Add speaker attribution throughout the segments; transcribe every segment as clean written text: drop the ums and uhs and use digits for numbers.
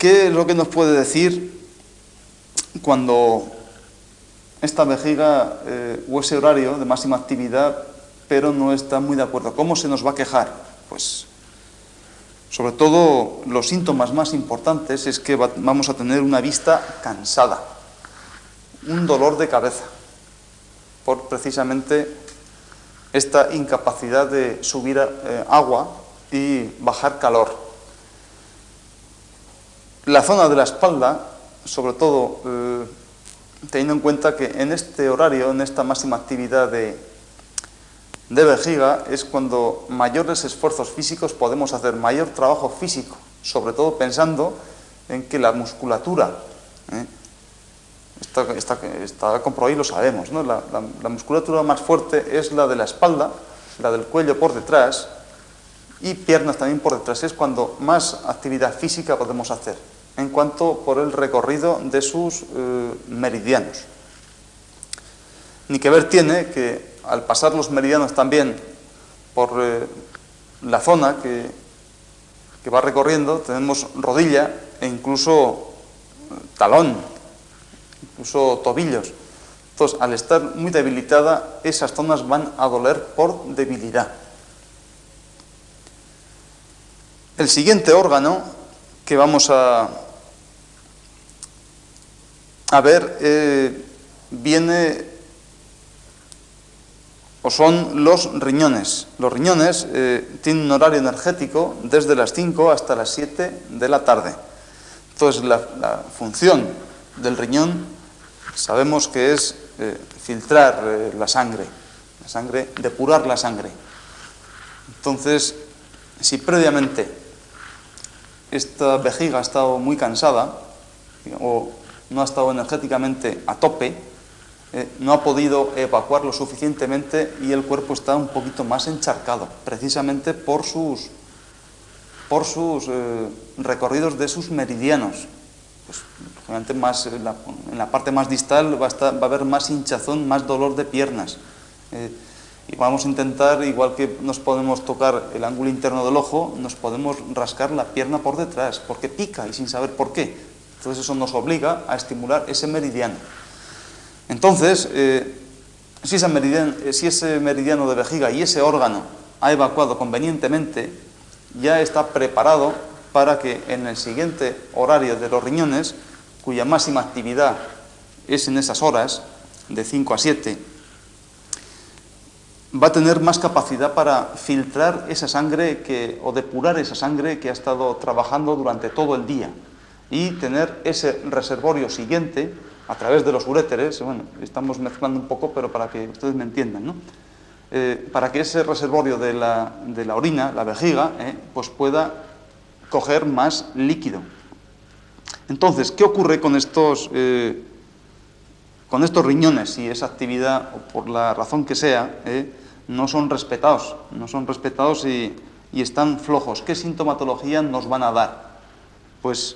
Speaker 1: ¿qué es lo que nos puede decir cuando esta vejiga o ese horario de máxima actividad, pero no está muy de acuerdo? ¿Cómo se nos va a quejar? Pues, sobre todo, los síntomas más importantes es que vamos a tener una vista cansada, un dolor de cabeza, por precisamente esta incapacidad de subir agua y bajar calor. La zona de la espalda, sobre todo, teniendo en cuenta que en este horario, en esta máxima actividad de vejiga, es cuando mayores esfuerzos físicos podemos hacer, mayor trabajo físico, sobre todo pensando en que la musculatura, está comprobado y lo sabemos, ¿no? La musculatura más fuerte es la de la espalda, la del cuello por detrás y piernas también por detrás. Es cuando más actividad física podemos hacer, en cuanto por el recorrido de sus meridianos. Ni que ver tiene que al pasar los meridianos también por la zona que va recorriendo, tenemos rodilla e incluso talón, incluso tobillos. Entonces, al estar muy debilitada, esas zonas van a doler por debilidad. El siguiente órgano que vamos a ver viene o son los riñones. Los riñones tienen un horario energético desde las 5 hasta las 7 de la tarde. Entonces, la función del riñón sabemos que es filtrar la sangre, depurar la sangre. Entonces, si previamente esta vejiga ha estado muy cansada o no ha estado energéticamente a tope, no ha podido evacuar lo suficientemente y el cuerpo está un poquito más encharcado, precisamente por sus recorridos de sus meridianos. Pues, lógicamente más en la parte más distal va a haber más hinchazón, más dolor de piernas. Y vamos a intentar, igual que nos podemos tocar el ángulo interno del ojo, nos podemos rascar la pierna por detrás, porque pica y sin saber por qué. Entonces eso nos obliga a estimular ese meridiano. Entonces, si ese meridiano de vejiga y ese órgano ha evacuado convenientemente, ya está preparado para que en el siguiente horario de los riñones, cuya máxima actividad es en esas horas, de 5 a 7, va a tener más capacidad para filtrar esa sangre o depurar esa sangre que ha estado trabajando durante todo el día y tener ese reservorio siguiente a través de los uréteres. Bueno, estamos mezclando un poco, pero para que ustedes me entiendan, ¿no? Para que ese reservorio de la orina, la vejiga, pues pueda coger más líquido. Entonces, ¿qué ocurre con estos riñones si esa actividad, o por la razón que sea, no son respetados y están flojos? ¿Qué sintomatología nos van a dar? Pues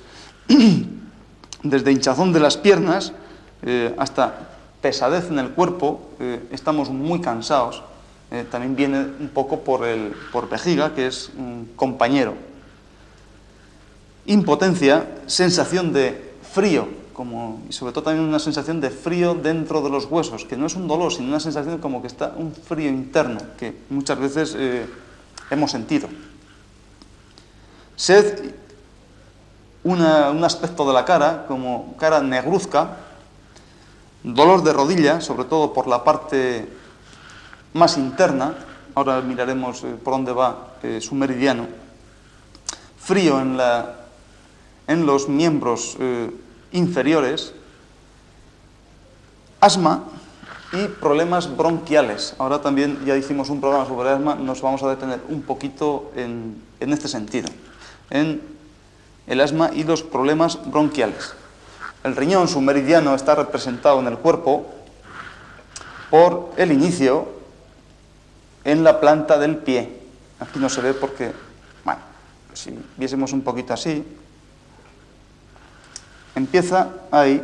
Speaker 1: desde hinchazón de las piernas hasta pesadez en el cuerpo, estamos muy cansados. También viene un poco por vejiga, que es un compañero. Impotencia, sensación de frío, y sobre todo también una sensación de frío dentro de los huesos, que no es un dolor, sino una sensación como que está un frío interno, que muchas veces hemos sentido. Sed, un aspecto de la cara, como cara negruzca, dolor de rodilla, sobre todo por la parte más interna, ahora miraremos por dónde va su meridiano, frío en los miembros inferiores, asma y problemas bronquiales. Ahora también ya hicimos un programa sobre asma, nos vamos a detener un poquito en este sentido, en el asma y los problemas bronquiales. El riñón, su meridiano, está representado en el cuerpo por el inicio en la planta del pie. Aquí no se ve porque, bueno, si viésemos un poquito así, empieza ahí,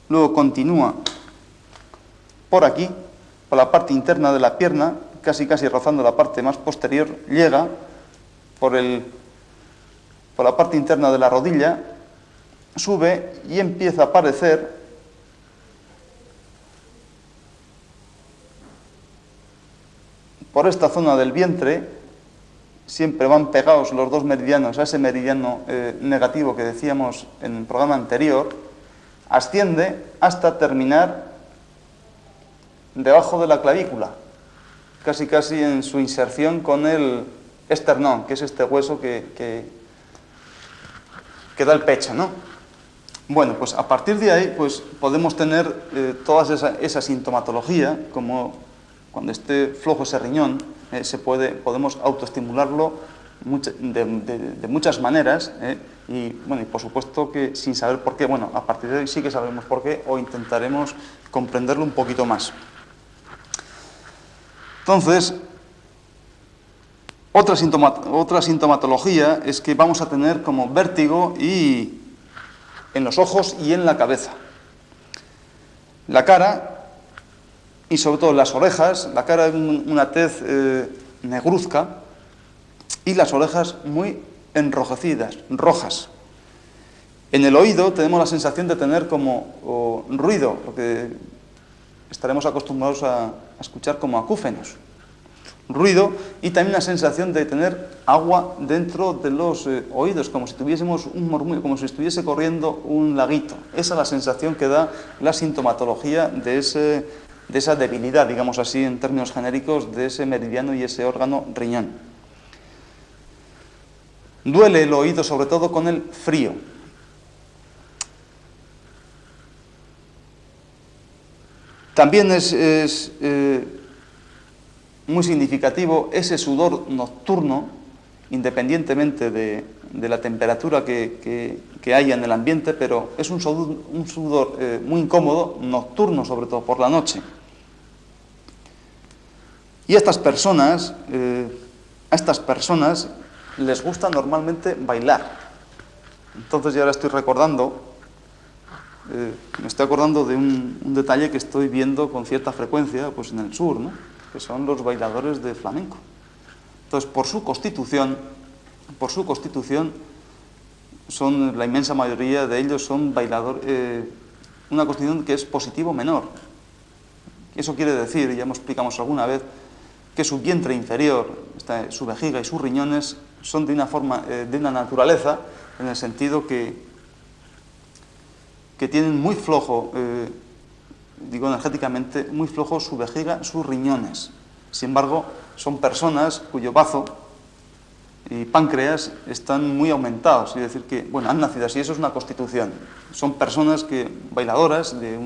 Speaker 1: luego continúa por aquí, por la parte interna de la pierna, casi rozando la parte más posterior, llega por el por la parte interna de la rodilla, sube y empieza a aparecer por esta zona del vientre. Siempre van pegados los dos meridianos a ese meridiano negativo que decíamos en el programa anterior, asciende hasta terminar debajo de la clavícula, casi en su inserción con el esternón, que es este hueso que da el pecho, ¿no? Bueno, pues a partir de ahí pues podemos tener toda esa sintomatología, como cuando esté flojo ese riñón, podemos autoestimularlo de muchas maneras, y bueno, y por supuesto que sin saber por qué, bueno, a partir de ahí sí que sabemos por qué, o intentaremos comprenderlo un poquito más. Entonces, otra sintomatología es que vamos a tener como vértigo y en los ojos y en la cabeza. La cara y sobre todo las orejas, la cara es una tez negruzca y las orejas muy enrojecidas, rojas. En el oído tenemos la sensación de tener como ruido, lo que estaremos acostumbrados a escuchar como acúfenos. Ruido y también la sensación de tener agua dentro de los oídos, como si tuviésemos un murmullo, como si estuviese corriendo un laguito. Esa es la sensación que da la sintomatología de esa debilidad, digamos así, en términos genéricos, de ese meridiano y ese órgano riñón. Duele el oído sobre todo con el frío. También es muy significativo ese sudor nocturno, independientemente de la temperatura que haya en el ambiente, pero es un sudor muy incómodo, nocturno sobre todo, por la noche. Y a estas personas les gusta normalmente bailar. Entonces, yo ahora estoy recordando, me estoy acordando de un detalle que estoy viendo con cierta frecuencia pues en el sur, ¿no? Que son los bailadores de flamenco. Entonces, por su constitución, son la inmensa mayoría de ellos son bailadores, una constitución que es positivo menor. Eso quiere decir, y ya lo explicamos alguna vez, que su vientre inferior, su vejiga y sus riñones son de una naturaleza, en el sentido que tienen muy flojo, energéticamente, muy flojo su vejiga, sus riñones. Sin embargo, son personas cuyo bazo y páncreas están muy aumentados, es decir, que, bueno, han nacido así, eso es una constitución. Son personas bailadoras, de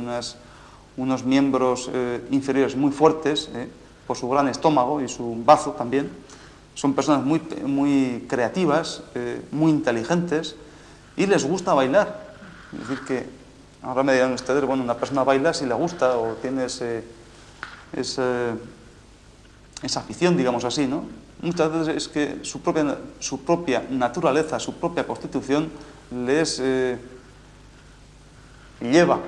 Speaker 1: unos miembros inferiores muy fuertes, por su gran estómago y su bazo también. Son personas muy creativas, muy inteligentes, y les gusta bailar. Es decir, que ahora me dirán ustedes, bueno, una persona baila si le gusta o tiene esa afición, digamos así, ¿no? Muchas veces es que su propia naturaleza, su propia constitución les lleva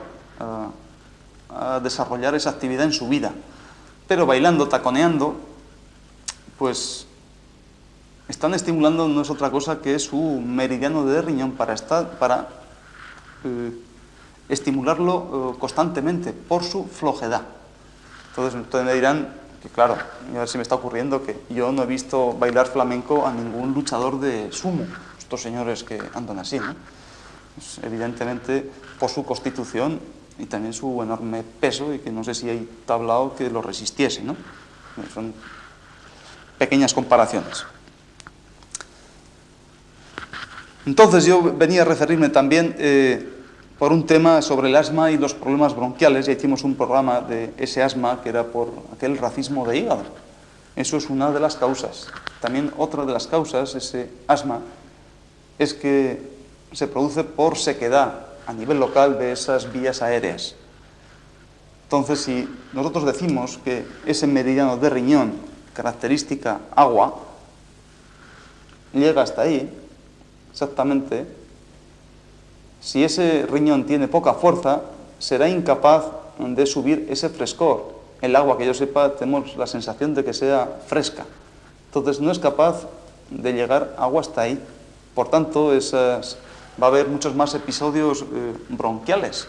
Speaker 1: a desarrollar esa actividad en su vida. Pero bailando, taconeando, pues están estimulando no es otra cosa que su meridiano de riñón para estimularlo constantemente por su flojedad. Entonces ustedes me dirán que, claro, a ver si me está ocurriendo que yo no he visto bailar flamenco a ningún luchador de sumo, estos señores que andan así, ¿no? Pues, evidentemente por su constitución y también su enorme peso, y que no sé si hay tablao que lo resistiese, ¿no? Son pequeñas comparaciones. Entonces yo venía a referirme también por un tema sobre el asma y los problemas bronquiales. Ya hicimos un programa de ese asma que era por aquel racismo de hígado. Eso es una de las causas. También otra de las causas, ese asma, es que se produce por sequedad a nivel local de esas vías aéreas. Entonces, si nosotros decimos que ese meridiano de riñón, característica agua, llega hasta ahí, exactamente, si ese riñón tiene poca fuerza, será incapaz de subir ese frescor. El agua, que yo sepa, tenemos la sensación de que sea fresca. Entonces no es capaz de llegar agua hasta ahí, Por tanto, va a haber muchos más episodios bronquiales,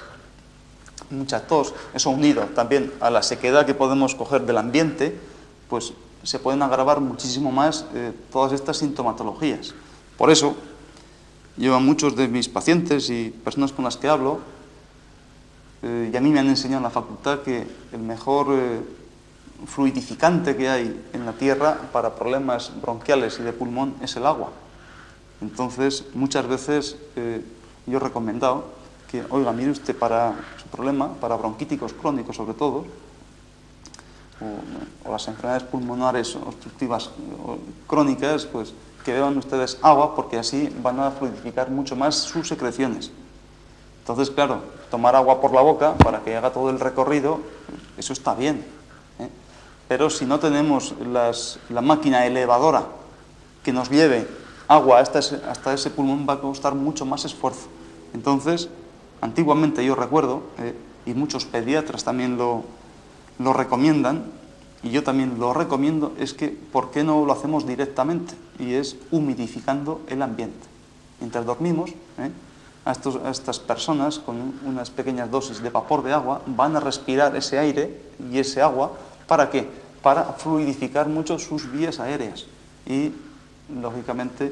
Speaker 1: mucha tos. Eso unido también a la sequedad que podemos coger del ambiente, pues se pueden agravar muchísimo más todas estas sintomatologías. Por eso, yo a muchos de mis pacientes y personas con las que hablo, y a mí me han enseñado en la facultad que el mejor fluidificante que hay en la tierra para problemas bronquiales y de pulmón es el agua. Entonces, muchas veces yo he recomendado que, oiga, mire usted para su problema, para bronquíticos crónicos sobre todo, o las enfermedades pulmonares obstructivas crónicas, pues que beban ustedes agua porque así van a fluidificar mucho más sus secreciones. Entonces, claro, tomar agua por la boca para que haga todo el recorrido, eso está bien, ¿eh? Pero si no tenemos la máquina elevadora que nos lleve agua hasta ese pulmón, va a costar mucho más esfuerzo. Entonces, antiguamente yo recuerdo, y muchos pediatras también lo recomiendan, y yo también lo recomiendo, es que ¿por qué no lo hacemos directamente? Y es humidificando el ambiente. Mientras dormimos, a estas personas con unas pequeñas dosis de vapor de agua van a respirar ese aire y ese agua, ¿para qué? Para fluidificar mucho sus vías aéreas y, lógicamente,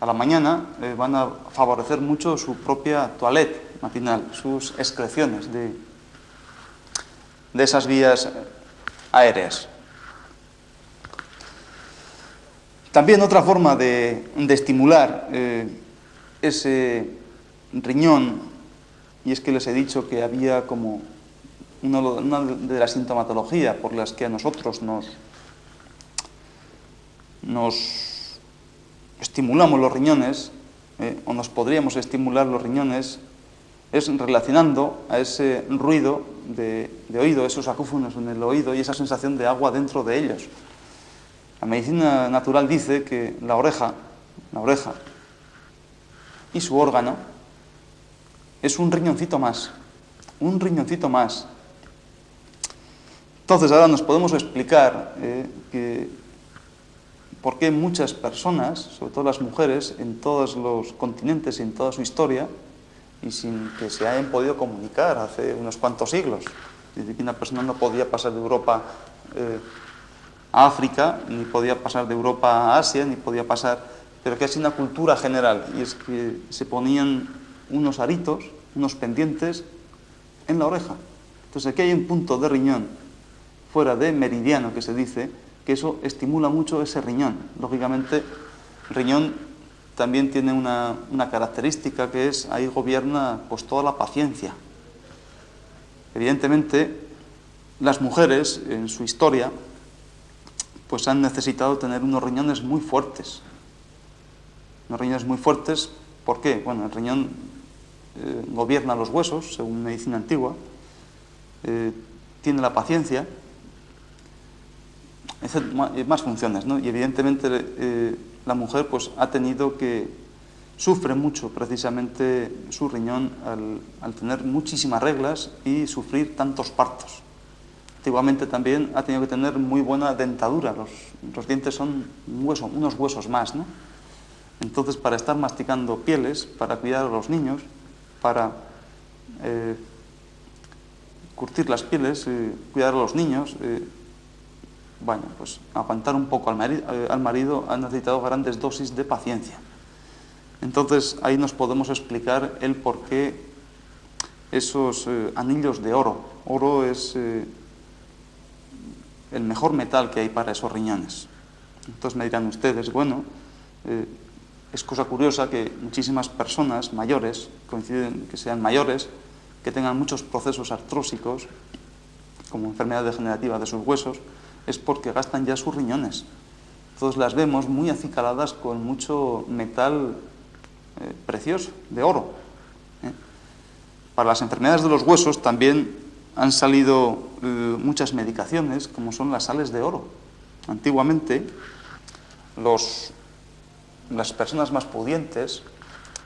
Speaker 1: a la mañana van a favorecer mucho su propia toilette matinal, sus excreciones de esas vías aéreas. También otra forma de estimular ese riñón, y es que les he dicho que había como una de las sintomatologías por las que a nosotros nos estimulamos los riñones, o nos podríamos estimular los riñones, es relacionando a ese ruido de oído, esos acúfonos en el oído y esa sensación de agua dentro de ellos. La medicina natural dice que la oreja y su órgano es un riñoncito más, un riñoncito más. Entonces ahora nos podemos explicar por qué muchas personas, sobre todo las mujeres, en todos los continentes y en toda su historia, y sin que se hayan podido comunicar hace unos cuantos siglos. Es decir, que una persona no podía pasar de Europa a África, ni podía pasar de Europa a Asia, ni podía pasar... Pero que es una cultura general, y es que se ponían unos aritos, unos pendientes en la oreja. Entonces aquí hay un punto de riñón, fuera de meridiano, que se dice, que eso estimula mucho ese riñón. Lógicamente, el riñón también tiene una característica que es, ahí gobierna pues toda la paciencia. Evidentemente, las mujeres en su historia pues han necesitado tener unos riñones muy fuertes. Unos riñones muy fuertes, ¿por qué? Bueno, el riñón gobierna los huesos, según medicina antigua, tiene la paciencia, más funciones, ¿no? Y evidentemente la mujer pues ha tenido sufre mucho precisamente su riñón al tener muchísimas reglas y sufrir tantos partos. Antiguamente también ha tenido que tener muy buena dentadura, los dientes son unos huesos más, ¿no? Entonces, para estar masticando pieles, para cuidar a los niños, para curtir las pieles, cuidar a los niños, bueno, pues aguantar un poco al marido ha necesitado grandes dosis de paciencia. Entonces, ahí nos podemos explicar el por qué esos anillos de oro. Oro es el mejor metal que hay para esos riñones. Entonces me dirán ustedes, bueno, es cosa curiosa que muchísimas personas mayores, coinciden que sean mayores, que tengan muchos procesos artrósicos, como enfermedad degenerativa de sus huesos, es porque gastan ya sus riñones. Entonces las vemos muy acicaladas con mucho metal precioso, de oro. Para las enfermedades de los huesos también han salido muchas medicaciones, como son las sales de oro. Antiguamente, las personas más pudientes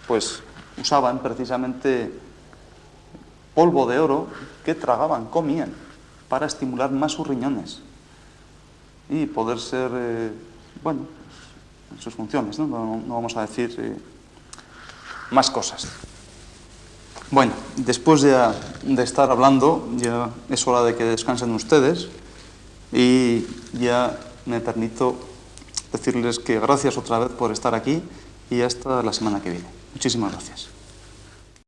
Speaker 1: pues usaban precisamente polvo de oro que tragaban, comían, para estimular más sus riñones y poder ser, bueno, sus funciones, ¿no? No vamos a decir más cosas. Bueno, después de estar hablando, ya es hora de que descansen ustedes y ya me permito decirles que gracias otra vez por estar aquí y hasta la semana que viene. Muchísimas gracias.